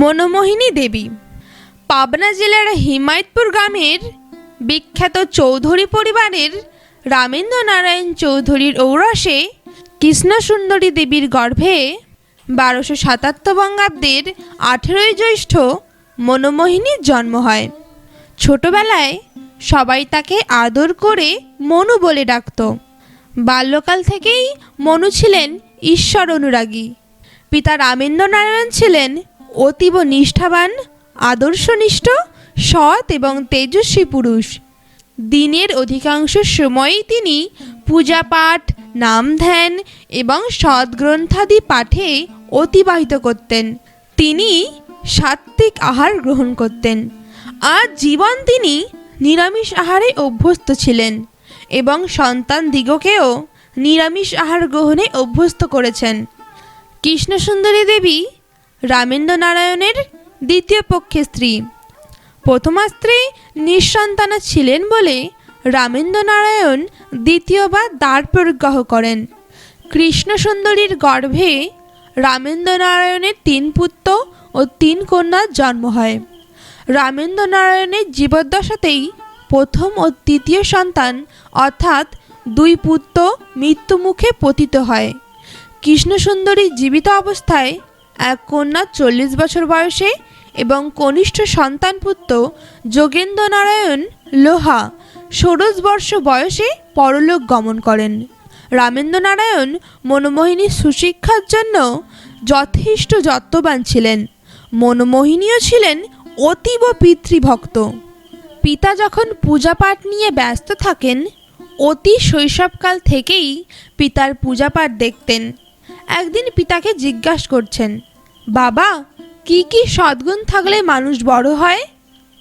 মনোমোহিনী দেবী পাবনা জেলার হিমায়তপুর গ্রামের বিখ্যাত চৌধুরী পরিবারের রামেন্দ্র নারায়ণ চৌধুরীর ঔরসে কৃষ্ণসুন্দরী দেবীর গর্ভে 1277 বঙ্গাব্দের 18ই জ্যৈষ্ঠ মনোমোহিনীর জন্ম হয়। ছোটবেলায় সবাই তাকে আদর করে মনু বলে ডাকত। বাল্যকাল থেকেই মনু ছিলেন ঈশ্বর অনুরাগী। পিতা রামেন্দ্র নারায়ণ ছিলেন অতীব নিষ্ঠাবান, আদর্শনিষ্ঠ, সৎ এবং তেজস্বী পুরুষ। দিনের অধিকাংশ সময়ই তিনি পূজা পাঠ, নাম ধ্যান এবং সদ্গ্রন্থাদি পাঠে অতিবাহিত করতেন। তিনি সাত্ত্বিক আহার গ্রহণ করতেন। আজ জীবন তিনি নিরামিষ আহারে অভ্যস্ত ছিলেন এবং সন্তান দিগকেও নিরামিষ আহার গ্রহণে অভ্যস্ত করেছেন। কৃষ্ণসুন্দরী দেবী রামেন্দ্র নারায়ণের দ্বিতীয় পক্ষের স্ত্রী। প্রথমা স্ত্রী নিঃসন্তানা ছিলেন বলে রামেন্দ্র নারায়ণ দ্বিতীয়বার দ্বার পরিগ্রহ করেন। কৃষ্ণসুন্দরীর গর্ভে রামেন্দ্র নারায়ণের 3 পুত্র ও 3 কন্যার জন্ম হয়। রামেন্দ্র নারায়ণের জীবদ্দশাতেই প্রথম ও তৃতীয় সন্তান অর্থাৎ 2 পুত্র মৃত্যুমুখে পতিত হয়। কৃষ্ণসুন্দরী জীবিত অবস্থায় এক কন্যা 40 বছর বয়সে এবং কনিষ্ঠ সন্তান পুত্র যোগেন্দ্র নারায়ণ লোহা 16 বর্ষ বয়সে পরলোক গমন করেন। রামেন্দ্র নারায়ণ মনোমোহিনীর সুশিক্ষার জন্য যথেষ্ট যত্নবান ছিলেন। মনোমোহিনীও ছিলেন অতীব পিতৃভক্ত। পিতা যখন পূজাপাঠ নিয়ে ব্যস্ত থাকেন, অতি শৈশবকাল থেকেই পিতার পূজাপাঠ দেখতেন। একদিন পিতাকে জিজ্ঞাসা করছেন, বাবা, কি কি সদ্গুণ থাকলে মানুষ বড় হয়?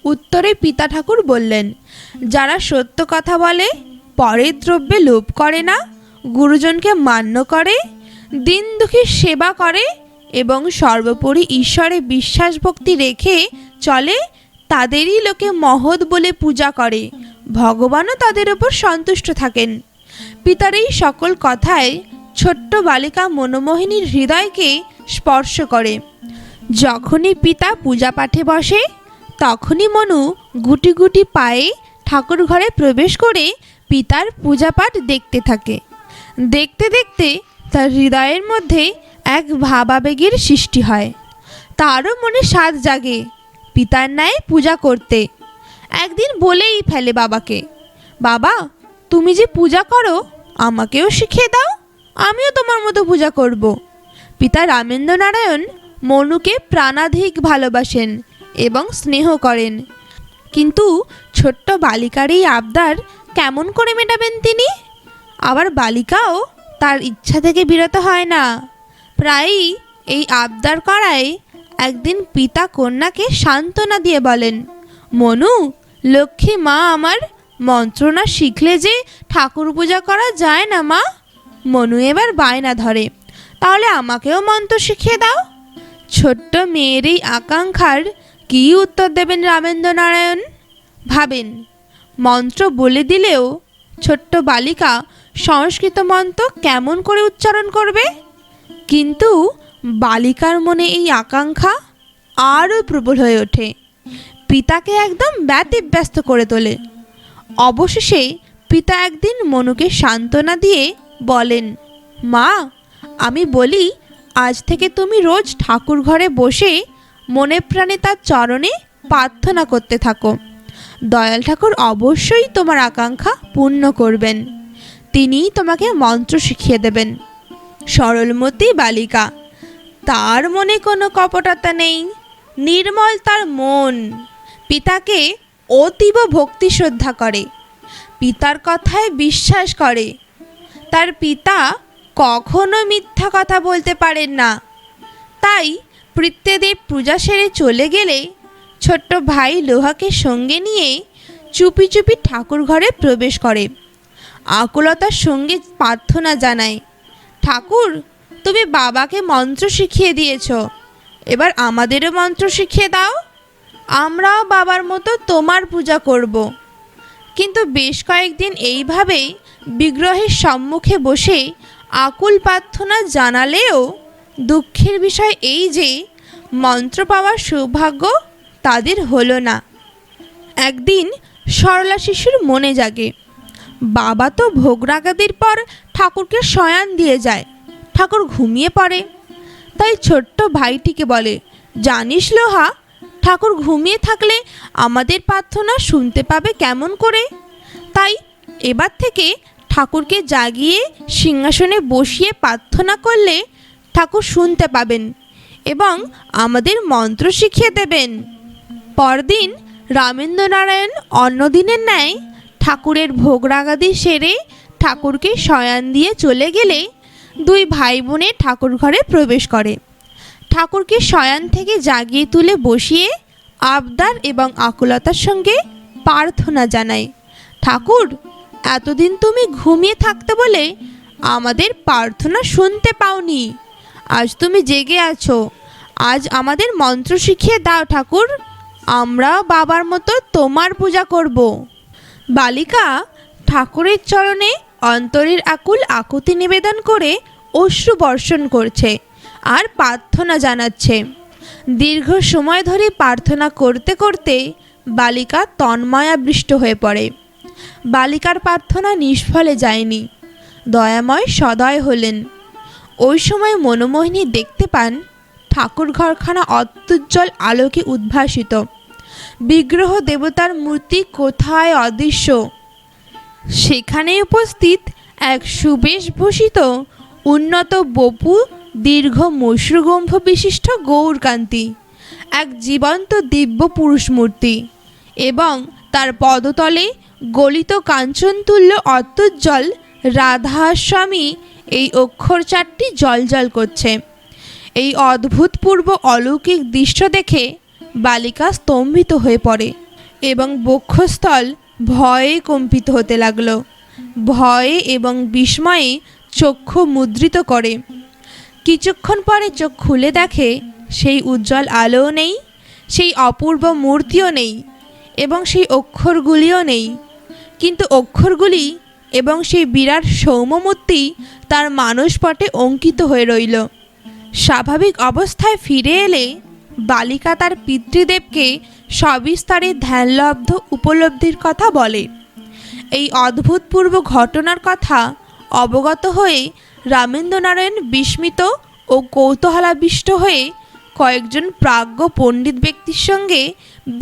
উত্তরে পিতা ঠাকুর বললেন, যারা সত্য কথা বলে, পরের দ্রব্যে লোভ করে না, গুরুজনকে মান্য করে, দিন দুঃখীর সেবা করে এবং সর্বোপরি ঈশ্বরে বিশ্বাস ভক্তি রেখে চলে, তাদেরই লোকে মহৎ বলে পূজা করে, ভগবানও তাদের উপর সন্তুষ্ট থাকেন। পিতার এই সকল কথায় ছোট্ট বালিকা মনোমোহিনীর হৃদয়কে স্পর্শ করে। যখনই পিতা পূজা পাঠে বসে, তখনই মনু গুটি গুটি পায়ে ঠাকুর ঘরে প্রবেশ করে পিতার পূজাপাঠ দেখতে থাকে। দেখতে দেখতে তার হৃদয়ের মধ্যে এক ভাবাবেগের সৃষ্টি হয়। তারও মনে স্বাদ জাগে পিতার ন্যায় পূজা করতে। একদিন বলেই ফেলে বাবাকে, বাবা, তুমি যে পূজা করো, আমাকেও শিখিয়ে দাও, আমিও তোমার মতো পূজা করব। পিতা রামেন্দ্র নারায়ণ মনুকে প্রাণাধিক ভালোবাসেন এবং স্নেহ করেন, কিন্তু ছোট্ট বালিকার এই আবদার কেমন করে মেটাবেন তিনি? আবার বালিকাও তার ইচ্ছা থেকে বিরত হয় না। প্রায়ই এই আবদার করায় একদিন পিতা কন্যাকে সান্ত্বনা দিয়ে বলেন, মনু, লক্ষ্মী মা আমার, মন্ত্রণা শিখলে যে ঠাকুর পূজা করা যায় না মা। মনু এবার বায়না ধরে, তাহলে আমাকেও মন্ত্র শিখিয়ে দাও। ছোট্ট মেয়ের এই আকাঙ্ক্ষার কী উত্তর দেবেন রামেন্দ্র নারায়ণ? ভাবেন, মন্ত্র বলে দিলেও ছোট্ট বালিকা সংস্কৃত মন্ত্র কেমন করে উচ্চারণ করবে? কিন্তু বালিকার মনে এই আকাঙ্ক্ষা আরও প্রবল হয়ে ওঠে, পিতাকে একদম ব্যতিব্যস্ত করে তোলে। অবশেষে পিতা একদিন মনুকে সান্ত্বনা দিয়ে বলেন, মা, আমি বলি, আজ থেকে তুমি রোজ ঠাকুর ঘরে বসে মনে প্রাণে তার চরণে প্রার্থনা করতে থাকো। দয়াল ঠাকুর অবশ্যই তোমার আকাঙ্ক্ষা পূর্ণ করবেন। তিনিই তোমাকে মন্ত্র শিখিয়ে দেবেন। সরলমতী বালিকা, তার মনে কোনো কপটতা নেই, নির্মল তার মন। পিতাকে অতীব ভক্তি শ্রদ্ধা করে, পিতার কথায় বিশ্বাস করে। তার পিতা কখনো মিথ্যা কথা বলতে পারেন না। তাই পিতৃদেব পূজা সেরে চলে গেলে ছোট্ট ভাই লোহাকে সঙ্গে নিয়ে চুপি চুপি ঠাকুর ঘরে প্রবেশ করে। আকুলতার সঙ্গে প্রার্থনা জানায়, ঠাকুর, তুমি বাবাকে মন্ত্র শিখিয়ে দিয়েছ, এবার আমাদেরও মন্ত্র শিখিয়ে দাও, আমরাও বাবার মতো তোমার পূজা করব। কিন্তু বেশ কয়েকদিন এইভাবেই বিগ্রহের সম্মুখে বসে আকুল প্রার্থনা জানালেও দুঃখের বিষয় এই যে মন্ত্র পাওয়ার সৌভাগ্য তাদের হলো না। একদিন সরলা শিশুর মনে জাগে, বাবা তো ভোগ রাগাদির পর ঠাকুরকে শয়ান দিয়ে যায়, ঠাকুর ঘুমিয়ে পড়ে। তাই ছোট্ট ভাইটিকে বলে, জানিস লোহা, ঠাকুর ঘুমিয়ে থাকলে আমাদের প্রার্থনা শুনতে পাবে কেমন করে? তাই এবার থেকে ঠাকুরকে জাগিয়ে সিংহাসনে বসিয়ে প্রার্থনা করলে ঠাকুর শুনতে পাবেন এবং আমাদের মন্ত্র শিখিয়ে দেবেন। পরদিন রামেন্দ্রনারায়ণ অন্যদিনের ন্যায় ঠাকুরের ভোগ রাগাদি সেরে ঠাকুরকে শয়ান দিয়ে চলে গেলে দুই ভাই বোনে ঠাকুর ঘরে প্রবেশ করে। ঠাকুরকে শয়ান থেকে জাগিয়ে তুলে বসিয়ে আবদার এবং আকুলতার সঙ্গে প্রার্থনা জানায়, ঠাকুর, এতদিন তুমি ঘুমিয়ে থাকতে বলে আমাদের প্রার্থনা শুনতে পাওনি, আজ তুমি জেগে আছো, আজ আমাদের মন্ত্র শিখিয়ে দাও ঠাকুর, আমরা বাবার মতো তোমার পূজা করব। বালিকা ঠাকুরের চরণে অন্তরের আকুল আকুতি নিবেদন করে অশ্রু বর্ষণ করছে আর প্রার্থনা জানাচ্ছে। দীর্ঘ সময় ধরে প্রার্থনা করতে করতে বালিকা তন্ময়াবৃষ্ট হয়ে পড়ে। বালিকার প্রার্থনা নিষ্ফলে যায়নি, দয়াময় সদয় হলেন। ওই সময় মনোমোহিনী দেখতে পান ঠাকুর ঘরখানা অত্যুজ্জ্বল আলোকে উদ্ভাসিত, বিগ্রহ দেবতার মূর্তি কোথায় অদৃশ্য। সেখানে উপস্থিত এক সুবেশভূষিত উন্নত বপু দীর্ঘ মৈশ্রগম্ভ বিশিষ্ট গৌরকান্তি, এক জীবন্ত দিব্য পুরুষ মূর্তি, এবং তার পদতলে গলিত কাঞ্চনতুল্য অত্যুজ্জ্বল রাধাস্বামী এই অক্ষর চারটি জ্বলজ্বল করছে। এই অদ্ভুতপূর্ব অলৌকিক দৃশ্য দেখে বালিকা স্তম্ভিত হয়ে পড়ে এবং বক্ষস্থল ভয়ে কম্পিত হতে লাগল। ভয়ে এবং বিস্ময়ে চক্ষু মুদ্রিত করে। কিছুক্ষণ পরে চোখ খুলে দেখে সেই উজ্জ্বল আলোও নেই, সেই অপূর্ব মূর্তিও নেই এবং সেই অক্ষরগুলিও নেই। কিন্তু অক্ষরগুলি এবং সেই বিরাট সৌম্যমূর্তি তার মানসপটে অঙ্কিত হয়ে রইল। স্বাভাবিক অবস্থায় ফিরে এলে বালিকা তার পিতৃদেবকে সবিস্তারে ধ্যানলব্ধ উপলব্ধির কথা বলে। এই অদ্ভুতপূর্ব ঘটনার কথা অবগত হয়ে রামেন্দ্রনারায়ণ বিস্মিত ও কৌতূহলাবিষ্ট হয়ে কয়েকজন প্রাজ্ঞ পণ্ডিত ব্যক্তির সঙ্গে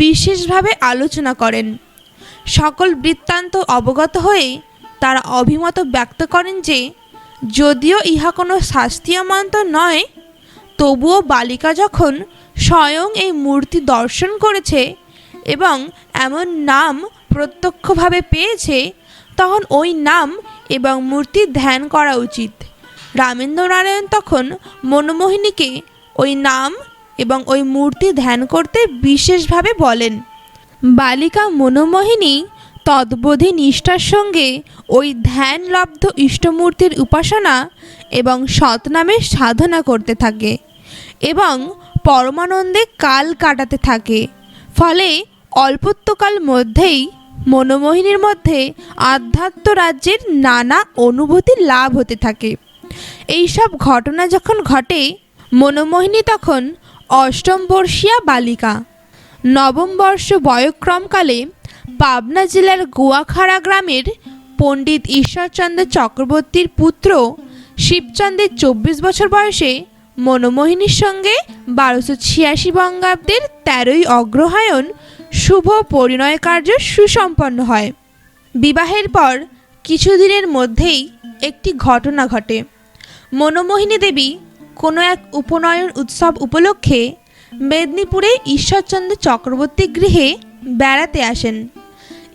বিশেষভাবে আলোচনা করেন। সকল বৃত্তান্ত অবগত হয়ে তারা অভিমত ব্যক্ত করেন যে যদিও ইহা কোনো শাস্ত্রীয় মন্ত্র নয়, তবুও বালিকা যখন স্বয়ং এই মূর্তি দর্শন করেছে এবং এমন নাম প্রত্যক্ষভাবে পেয়েছে, তখন ওই নাম এবং মূর্তি ধ্যান করা উচিত। রামেন্দ্রনারায়ণ তখন মনোমোহিনীকে ওই নাম এবং ওই মূর্তি ধ্যান করতে বিশেষভাবে বলেন। বালিকা মনোমোহিনী তদ্বোধি নিষ্ঠার সঙ্গে ওই ধ্যানলব্ধ ইষ্টমূর্তির উপাসনা এবং সৎনামের সাধনা করতে থাকে এবং পরমানন্দে কাল কাটাতে থাকে। ফলে অল্পত্বকাল মধ্যেই মনোমোহিনীর মধ্যে আধ্যাত্ম রাজ্যের নানা অনুভূতি লাভ হতে থাকে। এইসব ঘটনা যখন ঘটে, মনোমোহিনী তখন অষ্টম বর্ষীয়া বালিকা। নবম বর্ষ বয়ক্রমকালে পাবনা জেলার গুয়াখাড়া গ্রামের পণ্ডিত ঈশ্বরচন্দ্র চক্রবর্তীর পুত্র শিবচন্দ্রের 24 বছর বয়সে মনোমোহিনীর সঙ্গে 1286 বঙ্গাব্দের 13ই অগ্রহায়ণ শুভ পরিণয় কার্য সুসম্পন্ন হয়। বিবাহের পর কিছুদিনের মধ্যেই একটি ঘটনা ঘটে। মনোমোহিনী দেবী কোনো এক উপনয়ন উৎসব উপলক্ষে মেদিনীপুরে ঈশ্বরচন্দ্র চক্রবর্তীর গৃহে বেড়াতে আসেন।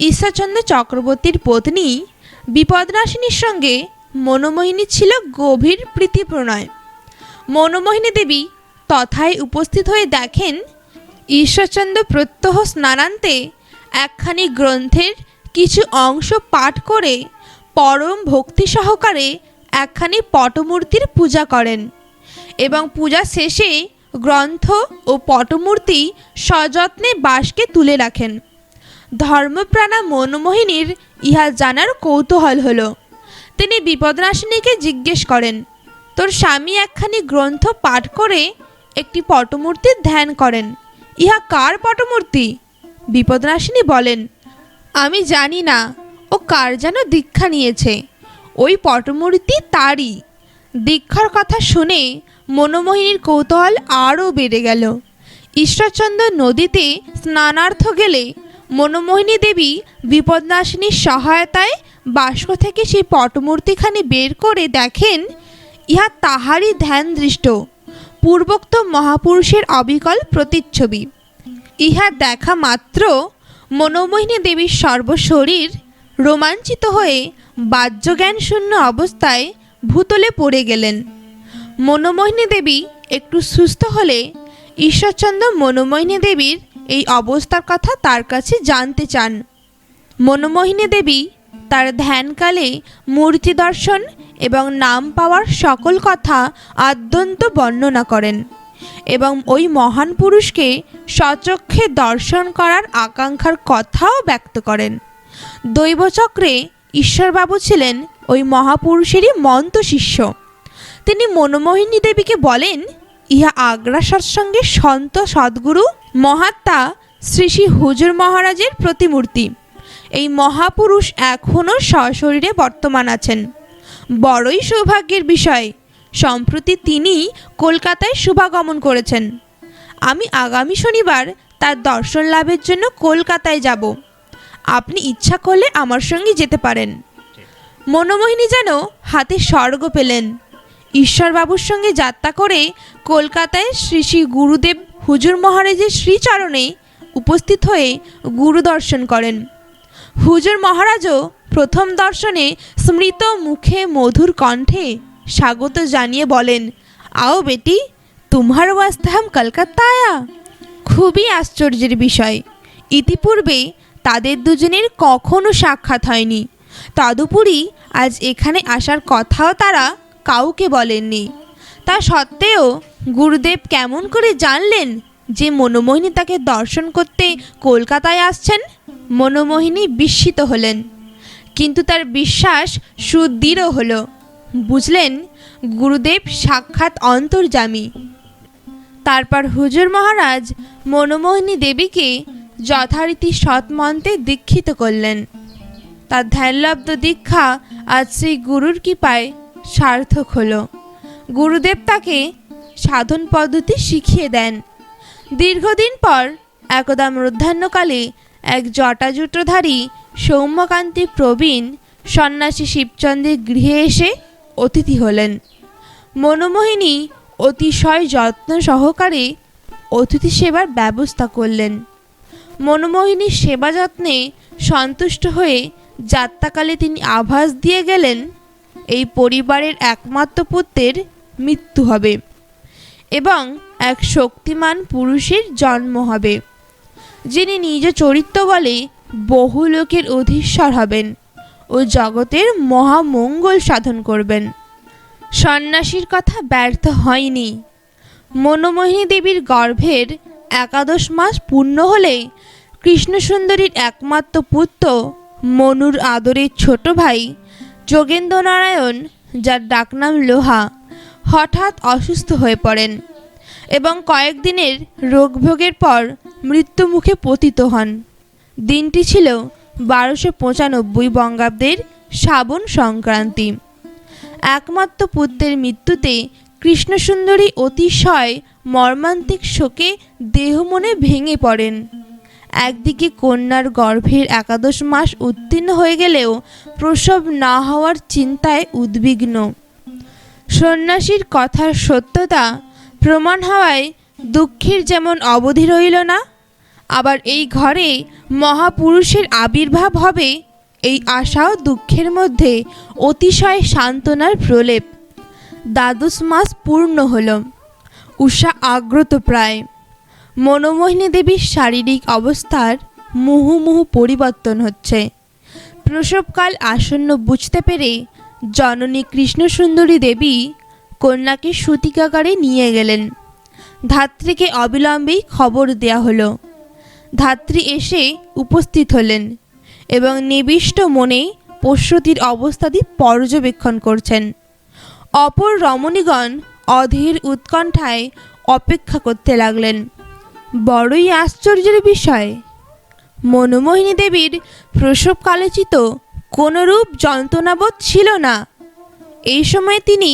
ঈশ্বরচন্দ্র চক্রবর্তীর পত্নী বিপদনাশিনীর সঙ্গে মনোমোহিনী ছিল গভীর প্রীতিপ্রণয়। মনোমোহিনী দেবী তথায় উপস্থিত হয়ে দেখেন ঈশ্বরচন্দ্র প্রত্যহ স্নানান্তে একখানি গ্রন্থের কিছু অংশ পাঠ করে পরম ভক্তি সহকারে একখানি পটমূর্তির পূজা করেন এবং পূজা শেষে গ্রন্থ ও পটমূর্তি সযত্নে বাঁশকে তুলে রাখেন। ধর্মপ্রাণা মনোমোহিনীর ইহা জানার কৌতূহল হলো। তিনি বিপদনাশিনীকে জিজ্ঞেস করেন, তোর স্বামী একখানি গ্রন্থ পাঠ করে একটি পটমূর্তির ধ্যান করেন। ইহা কার পটমূর্তি? বিপদনাশিনী বলেন, আমি জানি না, ও কার যেন দীক্ষা নিয়েছে, ওই পটমূর্তি তারই। দীক্ষার কথা শুনে মনোমোহিনীর কৌতূহল আরও বেড়ে গেল। ঈশ্বরচন্দ্র নদীতে স্নানার্থ গেলে মনোমোহিনী দেবী বিপদনাশিনীর সহায়তায় বাস্ক থেকে সেই পটমূর্তিখানি বের করে দেখেন ইহা তাহারই ধ্যান দৃষ্ট পূর্বোক্ত মহাপুরুষের অবিকল প্রতিচ্ছবি। ইহা দেখা মাত্র মনোমোহিনী দেবীর সর্বশরীর রোমাঞ্চিত হয়ে বাহ্যজ্ঞান শূন্য অবস্থায় ভূতলে পড়ে গেলেন। মনোমোহিনী দেবী একটু সুস্থ হলে ঈশ্বরচন্দ্র মনোমোহিনী দেবীর এই অবস্থার কথা তার কাছে জানতে চান। মনোমোহিনী দেবী তার ধ্যানকালে মূর্তি দর্শন এবং নাম পাওয়ার সকল কথা আদ্যন্ত বর্ণনা করেন এবং ওই মহান পুরুষকে স্বচক্ষে দর্শন করার আকাঙ্ক্ষার কথাও ব্যক্ত করেন। দৈবচক্রে ঈশ্বরবাবু ছিলেন ওই মহাপুরুষেরই মন্ত শিষ্য। তিনি মনোমোহিনী দেবীকে বলেন, ইহা আগ্রা সৎসঙ্গের সন্ত সদ্গুরু মহাত্মা শ্রী শ্রী হুজুর মহারাজের প্রতিমূর্তি। এই মহাপুরুষ এখনও সশরীরে বর্তমান আছেন। বড়ই সৌভাগ্যের বিষয়, সম্প্রতি তিনি কলকাতায় শুভাগমন করেছেন। আমি আগামী শনিবার তার দর্শন লাভের জন্য কলকাতায় যাব। আপনি ইচ্ছা করলে আমার সঙ্গে যেতে পারেন। মনোমোহিনী যেন হাতে স্বর্গ পেলেন। ঈশ্বরবাবুর সঙ্গে যাত্রা করে কলকাতায় শ্রী শ্রী গুরুদেব হুজুর মহারাজের শ্রীচরণে উপস্থিত হয়ে গুরু দর্শন করেন। হুজুর মহারাজও প্রথম দর্শনে স্মৃত মুখে মধুর কণ্ঠে স্বাগত জানিয়ে বলেন, আও বেটি, তুমহার ওয়াস্তে হাম কলকাতা আয়া। খুবই আশ্চর্যের বিষয়, ইতিপূর্বে তাদের দুজনের কখনো সাক্ষাৎ হয়নি। তদুপরি আজ এখানে আসার কথাও তারা কাউকে বলেননি। তা সত্ত্বেও গুরুদেব কেমন করে জানলেন যে মনোমোহিনী তাকে দর্শন করতে কলকাতায় আসছেন? মনোমোহিনী বিস্মিত হলেন, কিন্তু তার বিশ্বাস সুদৃঢ় হলো। বুঝলেন গুরুদেব সাক্ষাৎ অন্তর্যামী। তারপর হুজুর মহারাজ মনোমোহিনী দেবীকে যথারীতি সৎমন্ত্রে দীক্ষিত করলেন। তার ধ্যানলব্ধ দীক্ষা আজ সেই গুরুর কৃপায় সার্থক হলো। গুরুদেব তাকে সাধন পদ্ধতি শিখিয়ে দেন। দীর্ঘদিন পর একদা মধ্যাহ্নকালে এক জটাজুটোধারী সৌম্যকান্তি প্রবীণ সন্ন্যাসী শিবচন্দ্রের গৃহে এসে অতিথি হলেন। মনোমোহিনী অতিশয় যত্ন সহকারে অতিথি সেবার ব্যবস্থা করলেন। মনোমোহিনীর সেবা যত্নে সন্তুষ্ট হয়ে যাত্রাকালে তিনি আভাস দিয়ে গেলেন এই পরিবারের একমাত্র পুত্রের মৃত্যু হবে এবং এক শক্তিমান পুরুষের জন্ম হবে, যিনি নিজ চরিত্র বলে বহু লোকের অধীশ্বর হবেন ও জগতের মহামঙ্গল সাধন করবেন। সন্ন্যাসীর কথা ব্যর্থ হয়নি। মনোমোহিনী দেবীর গর্ভের 11 মাস পূর্ণ হলে কৃষ্ণসুন্দরীর একমাত্র পুত্র মনুর আদরের ছোট ভাই যোগেন্দ্রনারায়ণ, যার ডাকনাম লোহা, হঠাৎ অসুস্থ হয়ে পড়েন এবং কয়েকদিনের রোগভোগের পর মৃত্যুমুখে পতিত হন। দিনটি ছিল 1295 বঙ্গাব্দের শ্রাবণ সংক্রান্তি। একমাত্র পুত্রের মৃত্যুতে কৃষ্ণসুন্দরী অতিশয় মর্মান্তিক শোকে দেহ মনে ভেঙে পড়েন। একদিকে কন্যার গর্ভের 11 মাস উত্তীর্ণ হয়ে গেলেও প্রসব না হওয়ার চিন্তায় উদ্বিগ্ন। সন্ন্যাসীর কথার সত্যতা প্রমাণ হওয়ায় দুঃখের যেমন অবধি রইল না, আবার এই ঘরে মহাপুরুষের আবির্ভাব হবে এই আশাও দুঃখের মধ্যে অতিশয় সান্ত্বনার প্রলেপ। 12 মাস পূর্ণ হল। উষা আগ্রত প্রায়। মনোমোহিনী দেবীর শারীরিক অবস্থার মুহুর্মুহু পরিবর্তন হচ্ছে। প্রসবকাল আসন্ন বুঝতে পেরে জননী কৃষ্ণসুন্দরী দেবী কন্যাকে সূতিকাগারে নিয়ে গেলেন। ধাত্রীকে অবিলম্বেই খবর দেয়া হলো। ধাত্রী এসে উপস্থিত হলেন এবং নিবিষ্ট মনে প্রসূতির অবস্থাটি পর্যবেক্ষণ করছেন। অপর রমণীগণ অধীর উৎকণ্ঠায় অপেক্ষা করতে লাগলেন। বড়ই আশ্চর্যের বিষয়, মনোমোহিনী দেবীর প্রসবকালোচিত কোনরূপ যন্ত্রণাবোধ ছিল না। এই সময় তিনি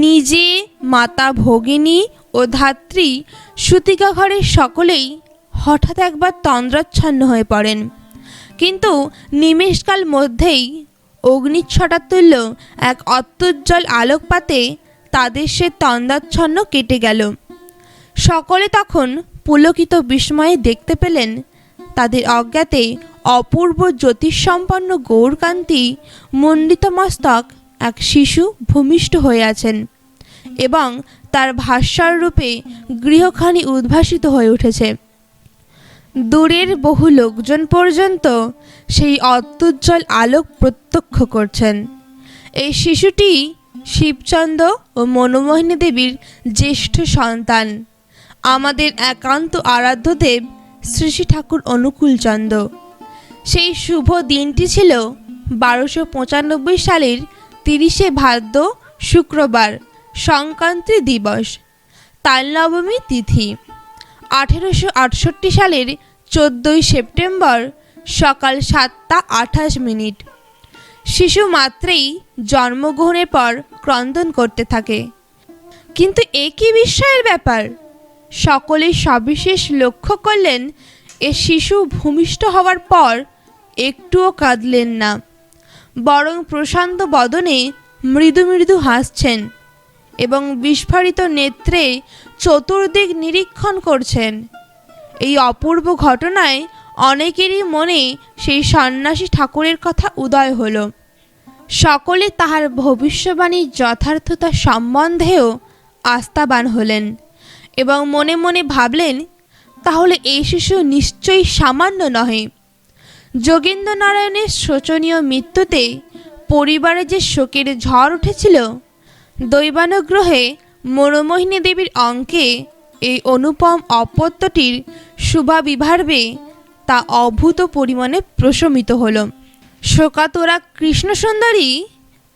নিজে, মাতা ভগিনী ও ধাত্রী সুতিকা ঘরের সকলেই হঠাৎ একবার তন্দ্রাচ্ছন্ন হয়ে পড়েন। কিন্তু নিমেষকাল মধ্যেই অগ্নিচ্ছটাতুল্য এক অত্যুজ্জ্বল আলোকপাতে তাদের সে তন্দ্রাচ্ছন্ন কেটে গেল। সকলে তখন পুলকিত বিস্ময়ে দেখতে পেলেন তাদের অজ্ঞাতে অপূর্ব জ্যোতিষসম্পন্ন গৌরকান্তি মণ্ডিত মস্তক এক শিশু ভূমিষ্ঠ হয়ে আছেন এবং তার ভাস্বর রূপে গৃহখানি উদ্ভাসিত হয়ে উঠেছে। দূরের বহু লোকজন পর্যন্ত সেই অত্যুজ্জ্বল আলোক প্রত্যক্ষ করছেন। এই শিশুটি শিবচন্দ্র ও মনোমোহিনী দেবীর জ্যেষ্ঠ সন্তান, আমাদের একান্ত আরাধ্য দেব শ্রী শ্রী ঠাকুর অনুকূলচন্দ্র। সেই শুভ দিনটি ছিল 1295 সালের 30শে ভাদ্র শুক্রবার, সংক্রান্তি দিবস, তালনবমী তিথি। 1868 সালের 14ই সেপ্টেম্বর সকাল 7:28। শিশু মাত্রেই জন্মগ্রহণের পর ক্রন্দন করতে থাকে। কিন্তু এ কী বিস্ময়ের ব্যাপার! সকলেই সবিশেষ লক্ষ্য করলেন এ শিশু ভূমিষ্ঠ হওয়ার পর একটুও কাঁদলেন না, বরং প্রশান্ত বদনে মৃদু মৃদু হাসছেন এবং বিস্ফারিত নেত্রে চতুর্দিক নিরীক্ষণ করছেন। এই অপূর্ব ঘটনায় অনেকেরই মনে সেই সন্ন্যাসী ঠাকুরের কথা উদয় হল। সকলে তাহার ভবিষ্যবাণীর যথার্থতা সম্বন্ধেও আস্থাবান হলেন এবং মনে মনে ভাবলেন, তাহলে এই শিশু নিশ্চয়ই সামান্য নহে। যোগেন্দ্রনারায়ণের শোচনীয় মৃত্যুতে পরিবারে যে শোকের ঝড় উঠেছিল, দৈবানুগ্রহে মনোমোহিনী দেবীর অঙ্কে এই অনুপম অপত্যটির শুভাবির্ভাবে তা অভূত পরিমাণে প্রশমিত হল। শোকাতুরা কৃষ্ণসুন্দরী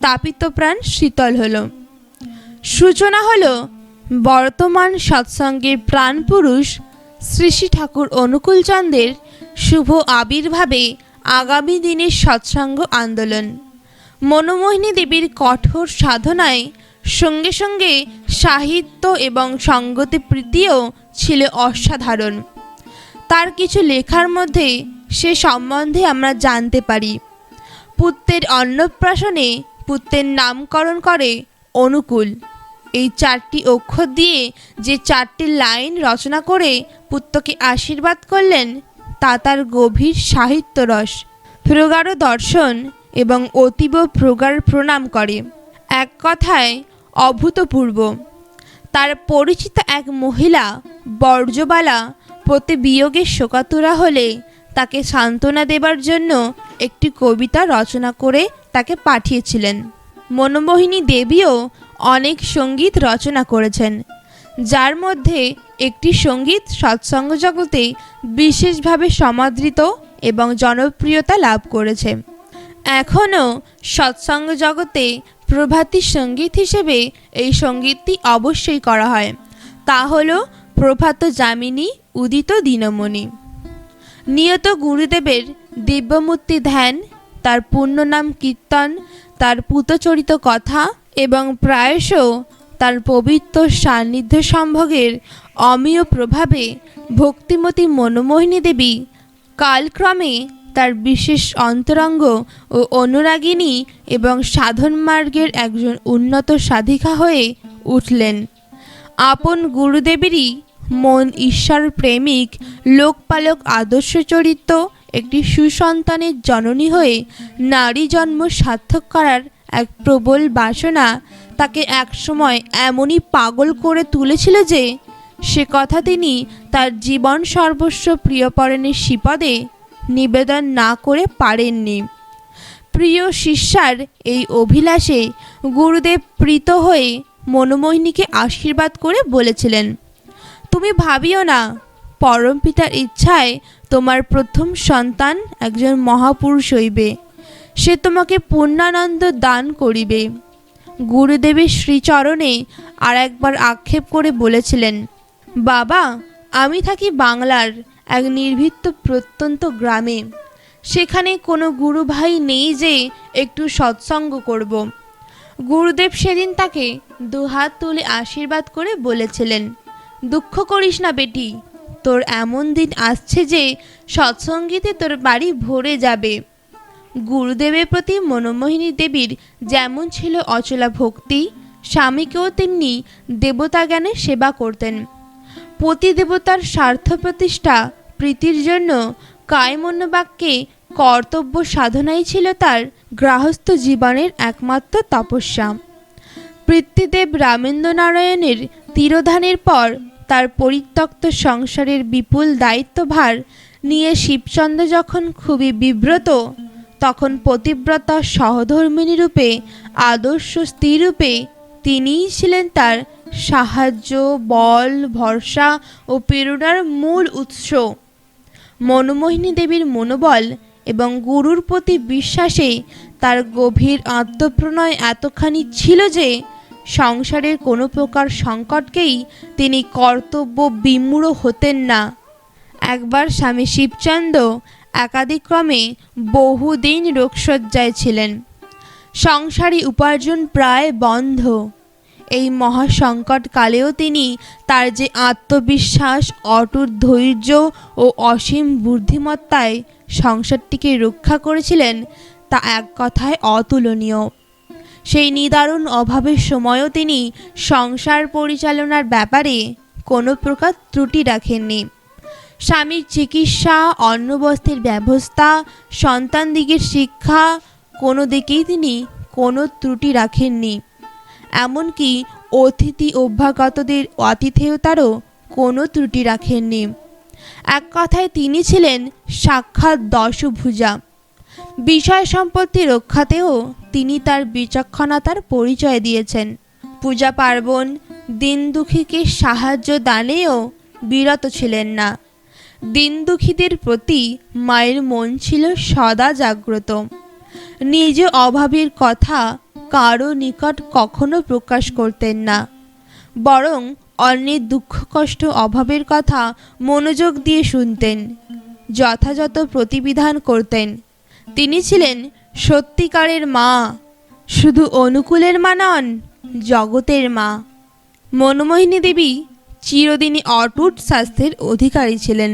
তাপিত প্রাণ শীতল হল। সূচনা হল বর্তমান সৎসঙ্গের প্রাণপুরুষ শ্রী শ্রী ঠাকুর অনুকূলচন্দ্রের শুভ আবির্ভাবে আগামী দিনের সৎসঙ্গ আন্দোলন। মনোমোহিনী দেবীর কঠোর সাধনায় সঙ্গে সঙ্গে সাহিত্য এবং সঙ্গতি প্রীতিও ছিল অসাধারণ। তার কিছু লেখার মধ্যে সে সম্বন্ধে আমরা জানতে পারি। পুত্রের অন্নপ্রাশনে পুত্রের নামকরণ করে অনুকূল, এই 4টি অক্ষর দিয়ে যে 4টি লাইন রচনা করে পুত্রকে আশীর্বাদ করলেন, তা তার গভীর সাহিত্য রস, প্রগাঢ় দর্শন এবং অতীব প্রগাঢ় প্রণাম করে। এক কথায় অভূতপূর্ব। তার পরিচিত এক মহিলা বর্জবালা প্রতি বিয়োগে শোকাতুরা হলে তাকে সান্ত্বনা দেবার জন্য একটি কবিতা রচনা করে তাকে পাঠিয়েছিলেন। মনোমোহিনী দেবীও অনেক সঙ্গীত রচনা করেছেন, যার মধ্যে একটি সঙ্গীত সৎসঙ্গ জগতে বিশেষভাবে সমাদৃত এবং জনপ্রিয়তা লাভ করেছে। এখনও সৎসঙ্গ জগতে প্রভাতী সঙ্গীত হিসেবে এই সঙ্গীতটি অবশ্যই করা হয়। তা হল প্রভাত যামিনী উদিত দিনমণি। নিয়ত গুরুদেবের দিব্যমূর্তি ধ্যান, তার পূর্ণ নাম কীর্তন, তার পূতচরিত কথা এবং প্রায়শ তার পবিত্র সান্নিধ্য সম্ভোগের অমীয় প্রভাবে ভক্তিমতী মনোমোহিনী দেবী কালক্রমে তার বিশেষ অন্তরঙ্গ ও অনুরাগিনী এবং সাধন মার্গের একজন উন্নত সাধিকা হয়ে উঠলেন। আপন গুরুদেবেরই মন ঈশ্বর প্রেমিক লোকপালক আদর্শ চরিত্র একটি সুসন্তানের জননী হয়ে নারী জন্ম সার্থক করার এক প্রবল বাসনা তাকে একসময় এমনই পাগল করে তুলেছিল যে সে কথা তিনি তার জীবন সর্বস্ব প্রিয়পরণের শ্রীপদে নিবেদন না করে পারেননি। প্রিয় শিষ্যার এই অভিলাষে গুরুদেব প্রীত হয়ে মনোমোহিনীকে আশীর্বাদ করে বলেছিলেন, তুমি ভাবিও না, পরম পিতার ইচ্ছায় তোমার প্রথম সন্তান একজন মহাপুরুষ হইবে, সে তোমাকে পূর্ণানন্দ দান করিবে। গুরুদেবের শ্রীচরণে আর একবার আক্ষেপ করে বলেছিলেন, বাবা, আমি থাকি বাংলার এক নির্ভীত প্রত্যন্ত গ্রামে। সেখানে কোনো গুরু ভাই নেই যে একটু সৎসঙ্গ করব। গুরুদেব সেদিন তাকে দুহাত তুলে আশীর্বাদ করে বলেছিলেন, দুঃখ করিস না বেটি, তোর এমন দিন আসছে যে সৎসঙ্গীতে তোর বাড়ি ভরে যাবে। গুরুদেবের প্রতি মনোমোহিনী দেবীর যেমন ছিল অচলা ভক্তি, স্বামীকেও তেমনি দেবতা জ্ঞানে সেবা করতেন। পতি দেবতার স্বার্থ প্রতিষ্ঠা প্রীতির জন্য কায়মনোবাক্যে কর্তব্য সাধনাই ছিল তার গৃহস্থ জীবনের একমাত্র তপস্যা। পিতৃদেব রামেন্দ্র নারায়ণের তিরোধানের পর তার পরিত্যক্ত সংসারের বিপুল দায়িত্বভার নিয়ে শিবচন্দ্র যখন খুবই বিব্রত, তখন পতিব্রতা সহধর্মিণী রূপে, আদর্শ স্ত্রী রূপে তিনিই ছিলেন তার সাহায্য, বল, ভরসা ও প্রেরণার মূল উৎস। মনোমোহিনী দেবীর মনোবল এবং গুরুর প্রতি বিশ্বাসে তার গভীর আত্মপ্রণয় এতখানি ছিল যে সংসারের কোনো প্রকার সংকটকেই তিনি কর্তব্য বিমূঢ় হতেন না। একবার স্বামী শিবচন্দ্র একাদিক্রমে বহুদিন রোগশয্যায় ছিলেন। সংসারী উপার্জন প্রায় বন্ধ। এই মহাসংকটকালেও তিনি তার যে আত্মবিশ্বাস, অটুট ধৈর্য ও অসীম বুদ্ধিমত্তায় সংসারটিকে রক্ষা করেছিলেন, তা এক কথায় অতুলনীয়। সেই নিদারুণ অভাবের সময়ও তিনি সংসার পরিচালনার ব্যাপারে কোনো প্রকার ত্রুটি রাখেননি। স্বামীর চিকিৎসা, অন্নবস্ত্রের ব্যবস্থা, সন্তানদিগের শিক্ষা, কোনো দিকেই তিনি কোনো ত্রুটি রাখেননি। এমনকি অতিথি অভ্যাগতদের আতিথেয়তারও কোনো ত্রুটি রাখেননি। এক কথায় তিনি ছিলেন সাক্ষাৎ দশভুজা। বিষয় সম্পত্তি রক্ষাতেও তিনি তার বিচক্ষণতার পরিচয় দিয়েছেন। পূজা পার্বণ, দিন দুঃখীকে সাহায্য দানেও বিরত ছিলেন না। দিন দুঃখীদের প্রতি মায়ের মন ছিল সদা জাগ্রত। নিজ অভাবের কথা কারো নিকট কখনো প্রকাশ করতেন না, বরং অন্যের দুঃখ কষ্ট অভাবের কথা মনোযোগ দিয়ে শুনতেন, যথাযথ প্রতিবিধান করতেন। তিনি ছিলেন সত্যিকারের মা, শুধু অনুকূলের মা নন, জগতের মা। মনোমোহিনী দেবী চিরদিনই অটুট স্বাস্থ্যের অধিকারী ছিলেন।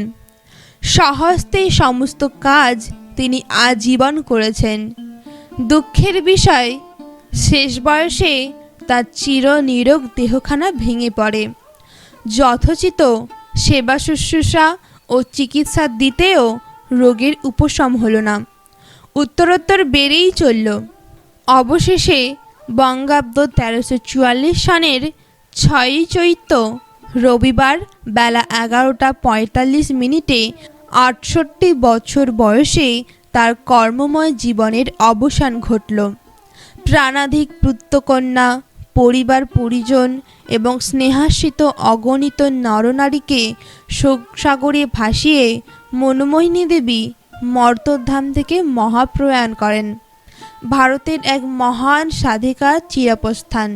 স্বহস্তে সমস্ত কাজ তিনি আজীবন করেছেন। দুঃখের বিষয়, শেষ বয়সে তার চির নীরোগ দেহখানা ভেঙে পড়ে। যথোচিত সেবা শুশ্রূষা ও চিকিৎসা দিতেও রোগের উপশম হলো না, উত্তরোত্তর বেড়েই চলল। অবশেষে বঙ্গাব্দ 1344 সনের 6ই চৈত্র রবিবার বেলা 11:45 68 বছর বয়সে তার কর্মময় জীবনের অবসান ঘটল। প্রাণাধিক পুত্রকন্যা, পরিবার পরিজন এবং স্নেহাশ্রিত অগণিত নরনারীকে শোকসাগরে ভাসিয়ে মনোমোহিনী দেবী মর্তধাম থেকে মহাপ্রয়াণ করেন। ভারতের এক মহান সাধিকার চিরাপস্থান।